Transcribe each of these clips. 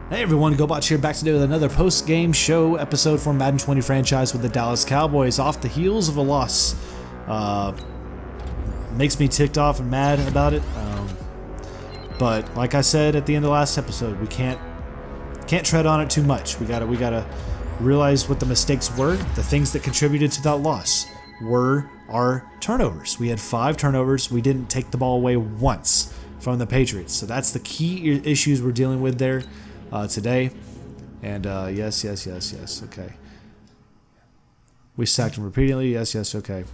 Hey everyone, GoBotch here, back today with another post-game show episode for Madden 20 franchise with the Dallas Cowboys off the heels of a loss. Makes me ticked off and mad about it. But like I said at the end of the last episode, we can't tread on it too much. We gotta realize what the mistakes were. The things that contributed to that loss were our turnovers. We had 5 turnovers. We didn't take the ball away once from the Patriots. So that's the key issues we're dealing with there today. And yes, okay. We sacked him repeatedly. Yes, okay.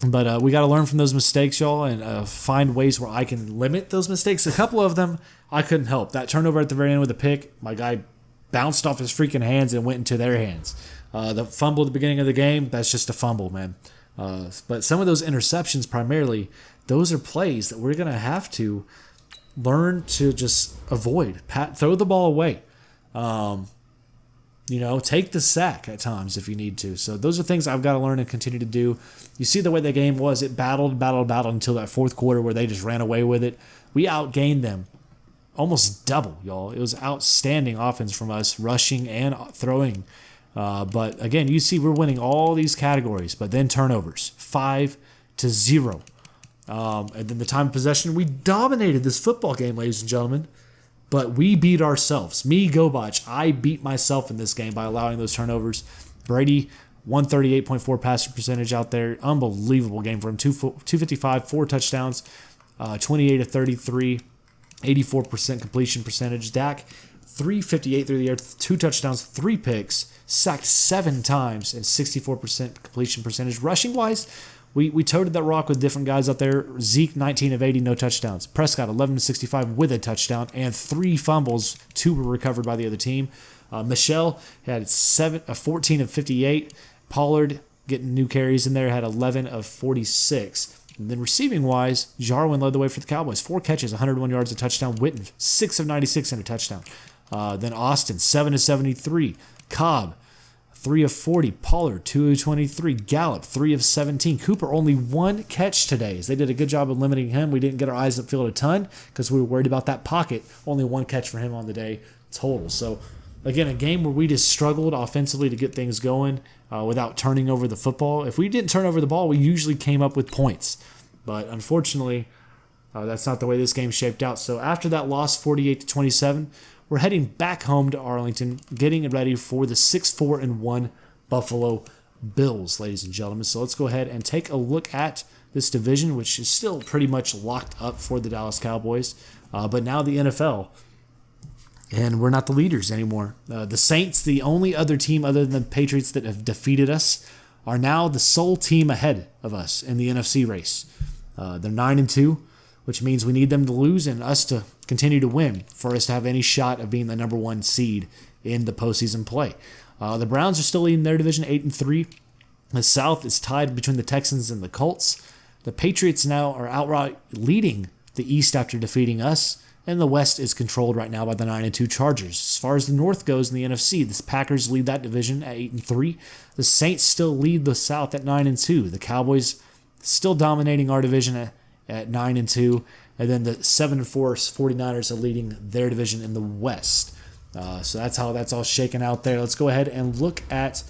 But we got to learn from those mistakes, y'all, and find ways where I can limit those mistakes. A couple of them I couldn't help. That turnover at the very end with a pick, my guy bounced off his freaking hands and went into their hands. The fumble at the beginning of the game, that's just a fumble, man. But some of those interceptions primarily, those are plays that we're going to have to learn to just avoid. Throw the ball away. Take the sack at times if you need to. So those are things I've got to learn and continue to do. You see the way the game was. It battled until that fourth quarter where they just ran away with it. We outgained them almost double, y'all. It was outstanding offense from us, rushing and throwing. But again, you see we're winning all these categories, but then turnovers, 5-0. And then the time of possession, we dominated this football game, ladies and gentlemen. But we beat ourselves. Me, GoBotch, I beat myself in this game by allowing those turnovers. Brady, 138.4 passer percentage out there. Unbelievable game for him. 255, 4 touchdowns, 28 of 33, 84% completion percentage. Dak, 358 through the air, 2 touchdowns, 3 picks, sacked 7 times, and 64% completion percentage. Rushing-wise, we toted that rock with different guys out there. Zeke, 19 of 80, no touchdowns. Prescott, 11 of 65 with a touchdown and 3 fumbles. 2 were recovered by the other team. Michelle had 14 of 58. Pollard, getting new carries in there, had 11 of 46. And then receiving-wise, Jarwin led the way for the Cowboys. 4 catches, 101 yards, a touchdown. Witten, 6 of 96 and a touchdown. Then Austin, 7 of 73. Cobb, 3 of 40. Pollard, 2 of 23. Gallup, 3 of 17. Cooper, only 1 catch today. They did a good job of limiting him. We didn't get our eyes upfield a ton because we were worried about that pocket. Only 1 catch for him on the day total. So, again, a game where we just struggled offensively to get things going without turning over the football. If we didn't turn over the ball, we usually came up with points. But unfortunately, that's not the way this game shaped out. So after that loss, 48-27, we're heading back home to Arlington, getting ready for the 6-4-1 Buffalo Bills, ladies and gentlemen. So let's go ahead and take a look at this division, which is still pretty much locked up for the Dallas Cowboys. But now the NFL, and we're not the leaders anymore. The Saints, the only other team other than the Patriots that have defeated us, are now the sole team ahead of us in the NFC race. They're 9-2. Which means we need them to lose and us to continue to win for us to have any shot of being the number 1 seed in the postseason play. The Browns are still leading their division 8-3. The South is tied between the Texans and the Colts. The Patriots now are outright leading the East after defeating us, and the West is controlled right now by the 9-2 Chargers. As far as the North goes in the NFC, the Packers lead that division at 8-3. The Saints still lead the South at 9-2. The Cowboys still dominating our division at 9-2, and then the 7-4 49ers are leading their division in the West. So that's how that's all shaken out there. Let's go ahead and look at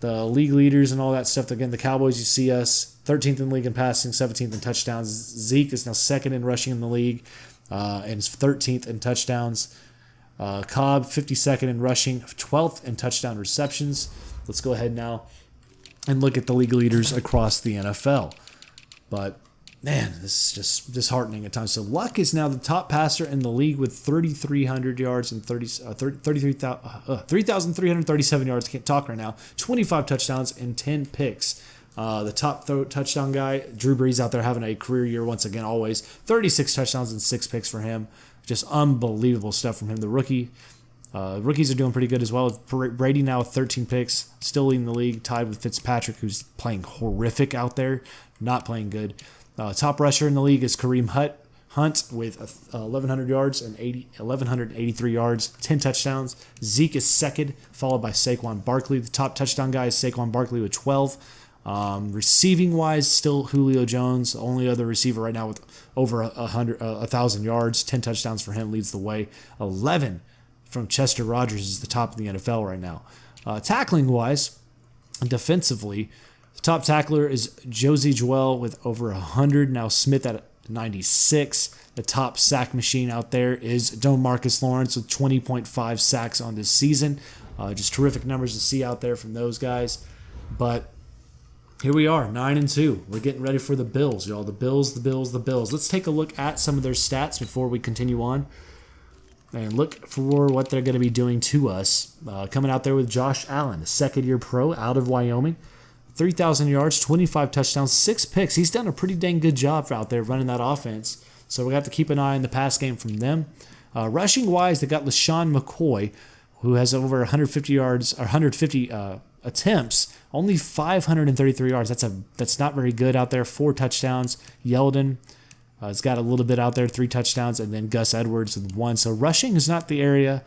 the league leaders and all that stuff. Again, the Cowboys, you see us 13th in the league in passing, 17th in touchdowns. Zeke is now 2nd in rushing in the league and is 13th in touchdowns. Cobb, 52nd in rushing, 12th in touchdown receptions. Let's go ahead now and look at the league leaders across the NFL. But man, this is just disheartening at times. So Luck is now the top passer in the league with 3,300 yards and 3,337 yards. Can't talk right now. 25 touchdowns and 10 picks. The top touchdown guy, Drew Brees, out there having a career year once again, always. 36 touchdowns and 6 picks for him. Just unbelievable stuff from him. The rookies are doing pretty good as well. Brady now with 13 picks, still leading the league, tied with Fitzpatrick, who's playing horrific out there, not playing good. Top rusher in the league is Kareem Hunt with 1,100 yards and 1,183 yards, 10 touchdowns. Zeke is 2nd, followed by Saquon Barkley. The top touchdown guy is Saquon Barkley with 12. Receiving-wise, still Julio Jones, the only other receiver right now with over 1,000 yards, 10 touchdowns for him, leads the way. 11 from Chester Rogers is the top of the NFL right now. Tackling-wise, defensively, the top tackler is Josie Joel with over 100. Now Smith at 96. The top sack machine out there is Marcus Lawrence with 20.5 sacks on this season. Just terrific numbers to see out there from those guys. But here we are, 9-2. We're getting ready for the Bills, y'all. The Bills. Let's take a look at some of their stats before we continue on and look for what they're going to be doing to us. Coming out there with Josh Allen, a second-year pro out of Wyoming. 3,000 yards, 25 touchdowns, 6 picks. He's done a pretty dang good job out there running that offense. So we have to keep an eye on the pass game from them. Rushing-wise, they got LaShawn McCoy, who has over 150 yards or 150 attempts, only 533 yards. That's not very good out there. 4 touchdowns. Yeldon has got a little bit out there, 3 touchdowns, and then Gus Edwards with 1. So rushing is not the area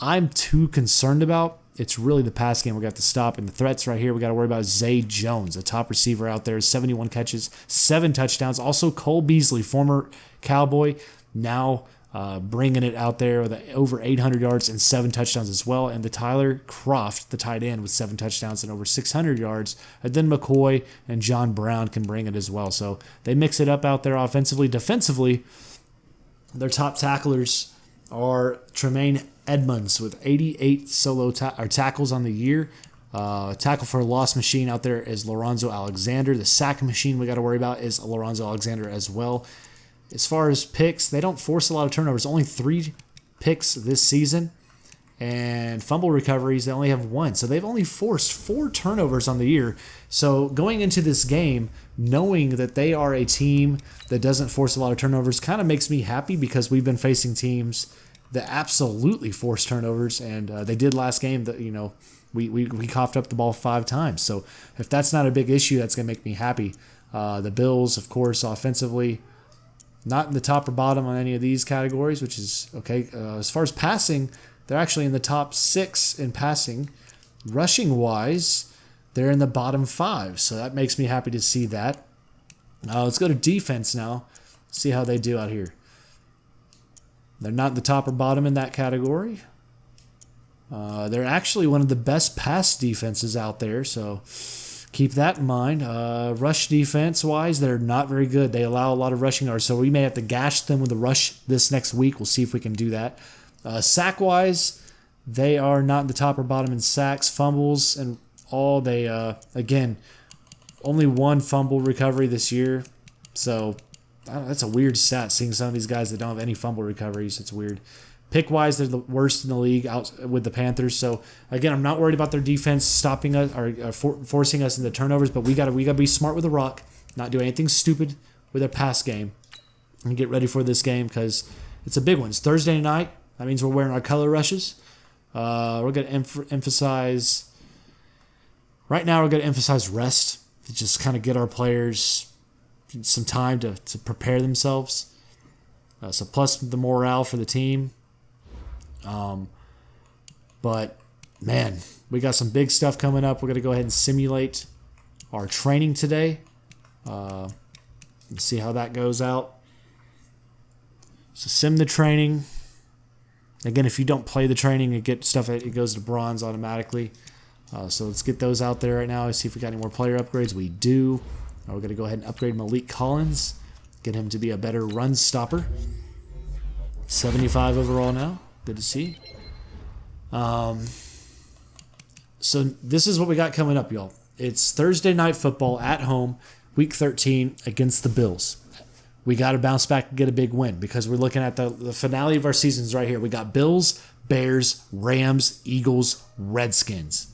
I'm too concerned about. It's really the pass game we got to stop. And the threats right here we got to worry about Zay Jones, a top receiver out there, 71 catches, 7 touchdowns. Also Cole Beasley, former Cowboy, now bringing it out there with over 800 yards and 7 touchdowns as well. And the Tyler Croft, the tight end, with 7 touchdowns and over 600 yards. And then McCoy and John Brown can bring it as well. So they mix it up out there offensively. Defensively, their top tacklers are Tremaine Edmonds with 88 solo tackles on the year. Tackle for a loss machine out there is Lorenzo Alexander. The sack machine we got to worry about is Lorenzo Alexander as well. As far as picks, they don't force a lot of turnovers. Only 3 picks this season. And fumble recoveries, they only have 1. So they've only forced 4 turnovers on the year. So going into this game, knowing that they are a team that doesn't force a lot of turnovers kind of makes me happy, because we've been facing teams that absolutely force turnovers. And they did last game. That we coughed up the ball 5 times. So if that's not a big issue, that's going to make me happy. The Bills, of course, offensively, not in the top or bottom on any of these categories, which is okay. As far as passing, they're actually in the top 6 in passing. Rushing-wise, they're in the bottom 5, so that makes me happy to see that. Let's go to defense now, see how they do out here. They're not in the top or bottom in that category. They're actually one of the best pass defenses out there, so keep that in mind. Rush defense-wise, they're not very good. They allow a lot of rushing yards, so we may have to gash them with a rush this next week. We'll see if we can do that. Sack-wise, they are not in the top or bottom in sacks, fumbles, and all. They, again, only 1 fumble recovery this year. So that's a weird stat, seeing some of these guys that don't have any fumble recoveries. It's weird. Pick-wise, they're the worst in the league out with the Panthers. So, again, I'm not worried about their defense stopping us or forcing us into turnovers, but we gotta be smart with the rock, not do anything stupid with their pass game, and get ready for this game, because it's a big one. It's Thursday night. That means we're wearing our color rushes. We're going to emphasize... Right now, we're going to emphasize rest to just kind of get our players some time to prepare themselves. So plus the morale for the team. But, man, we got some big stuff coming up. We're going to go ahead and simulate our training today. And see how that goes out. So sim the training. Again, if you don't play the training, it goes to bronze automatically. So let's get those out there right now. See if we got any more player upgrades. We do. We're going to go ahead and upgrade Malik Collins. Get him to be a better run stopper. 75 overall now. Good to see. So this is what we got coming up, y'all. It's Thursday night football at home, week 13 against the Bills. We got to bounce back and get a big win, because we're looking at the finale of our seasons right here. We got Bills, Bears, Rams, Eagles, Redskins.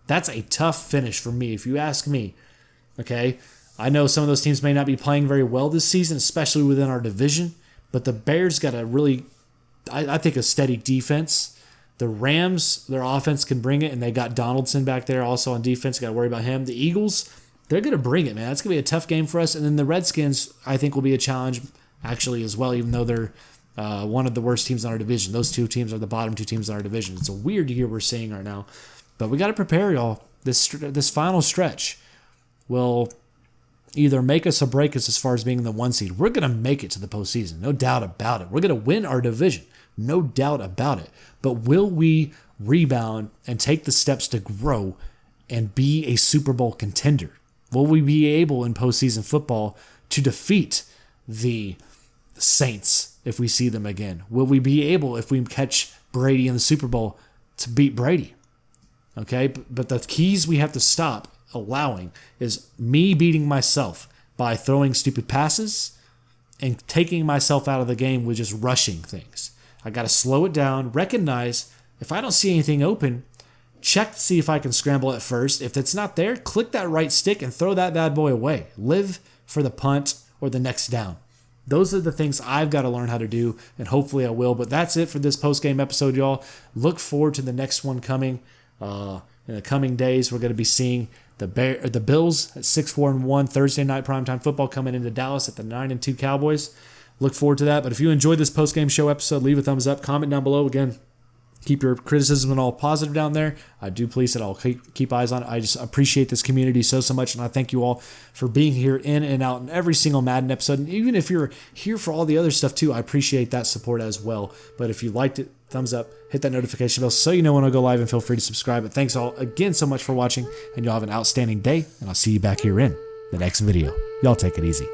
That's a tough finish for me, if you ask me. Okay? I know some of those teams may not be playing very well this season, especially within our division, but the Bears got a really, I think, a steady defense. The Rams, their offense can bring it, and they got Donaldson back there also on defense. Got to worry about him. The Eagles, they're going to bring it, man. That's going to be a tough game for us. And then the Redskins, I think, will be a challenge actually as well, even though they're one of the worst teams in our division. Those 2 teams are the bottom 2 teams in our division. It's a weird year we're seeing right now. But we got to prepare, y'all. This final stretch will either make us or break us as far as being the 1 seed. We're going to make it to the postseason, no doubt about it. We're going to win our division, no doubt about it. But will we rebound and take the steps to grow and be a Super Bowl contender? Will we be able in postseason football to defeat the Saints if we see them again? Will we be able, if we catch Brady in the Super Bowl, to beat Brady? Okay, but the keys we have to stop allowing is me beating myself by throwing stupid passes and taking myself out of the game with just rushing things. I got to slow it down, recognize if I don't see anything open, check to see if I can scramble at first. If it's not there, click that right stick and throw that bad boy away. Live for the punt or the next down. Those are the things I've got to learn how to do, and hopefully I will. But that's it for this post-game episode, y'all. Look forward to the next one coming. In the coming days, we're going to be seeing the Bills at 6-4-1 Thursday night primetime football coming into Dallas at the 9-2 Cowboys. Look forward to that. But if you enjoyed this post-game show episode, leave a thumbs up, comment down below. Again, keep your criticism and all positive down there. I do please that I'll keep eyes on it. I just appreciate this community so much, and I thank you all for being here in and out in every single Madden episode. And even if you're here for all the other stuff too, I appreciate that support as well. But if you liked it, thumbs up, hit that notification bell so you know when I go live, and feel free to subscribe. But thanks all again so much for watching, and y'all have an outstanding day, and I'll see you back here in the next video. Y'all take it easy.